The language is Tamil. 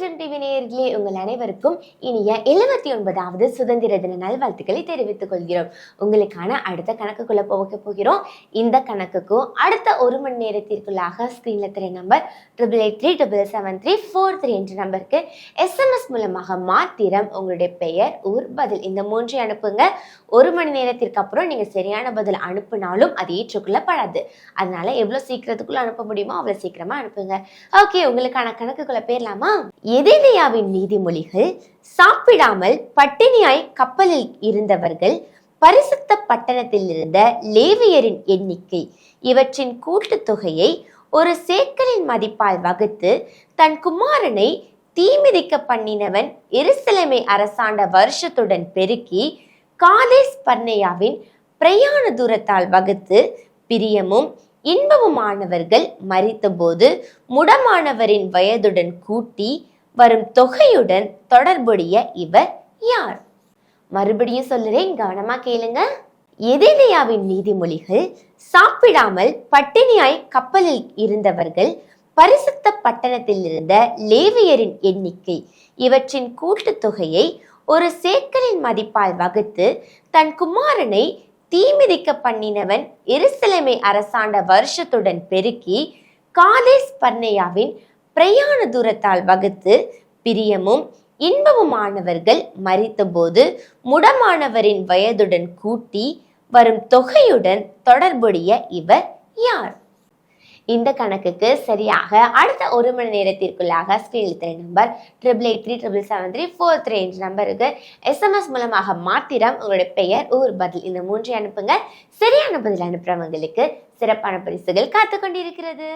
ராஜம் டிவி நேயர்களே, உங்கள் அனைவருக்கும் இனிய 79வது சுதந்திர தின நல்வாழ்த்துக்களை தெரிவித்துக் கொள்கிறோம். உங்களுக்கான அடுத்த கணக்குக்குள்ள போகிறோம். இந்த கணக்குக்கும் அடுத்த 1 மணி நேரத்திற்குள்ளாக ஸ்கிரீன்ல தெரிய நம்பர் 88377373 என்ற நம்பருக்கு SMS மூலமாக மாத்திரம் உங்களுடைய பெயர், ஊர், பதில் இந்த 3 அனுப்புங்க. 1 மணி நேரத்திற்கு அப்புறம் நீங்க சரியான பதில் அனுப்பினாலும் அது ஏற்றுக்கொள்ளப்படாது. அதனால எவ்வளவு சீக்கிரத்துக்குள்ள அனுப்ப முடியுமோ அவ்வளவு சீக்கிரமா அனுப்புங்க. ஓகே, உங்களுக்கான கணக்குக்குள்ள பேரலாமா? எதேனியாவின் நீதிமொழிகள் சாப்பிடாமல் பட்டினியாய் கப்பலில் இருந்தவர்கள், பரிசுத்த பட்டணத்தில் இருந்த லேவியரின் எண்ணிக்கை, இவற்றின் கூட்டுத்தொகையை ஒரு சேக்கலின் மதிப்பால் வகுத்து தன் குமாரனை தீமிதிக்க பண்ணினவன் எருசலேமை அரசாண்ட வருஷத்துடன் பெருக்கி காதேஸ் பர்னேயாவின் பிரயாண தூரத்தால் வகுத்து பிரியமும் இன்பமுமானவர்கள் மரித்தபோது முடமானவரின் வயதுடன் கூட்டி வரும் தொகையுடன் தொடர்புடைய இவர் யார்? மறுபடியும் சொல்லுறேன், கவனமா கேளுங்க. எதேனியாவின் நீதிமொழிகள் சாப்பிடாமல் பட்டினியாய் கப்பலில் இருந்தவர்கள், பரிசுத்த பட்டணத்தில் இருந்த லேவியரின் எண்ணிக்கை, இவற்றின் கூட்டுத்தொகையை ஒரு சேக்கலின் மதிப்பால் வகுத்து தன் குமாரனை தீமிதிக்க பண்ணினவன் எருசலேமை அரசாண்ட வருஷத்துடன் பெருக்கி காதேஸ் பர்னேயாவின் பிரயாண தூரத்தால் வகுத்து பிரியமும் இன்பமுமானவர்கள் மரித்தபோது முடமானவரின் வயதுடன் கூட்டி வரும் தொகையுடன் தொடர்புடைய இவர் யார்? இந்த கணக்குக்கு சரியாக அடுத்த 1 மணி நேரத்திற்குள்ளாக ஸ்கிரீனில் தெரிய நம்பர் 88377373 என்ற நம்பருக்கு SMS மூலமாக மாத்திரம் உங்களுடைய பெயர், ஊர், பதில் இந்த 3 அனுப்புங்க. சரியான பதில் அனுப்புறவங்களுக்கு சிறப்பான பரிசுகள் காத்து கொண்டிருக்கிறது.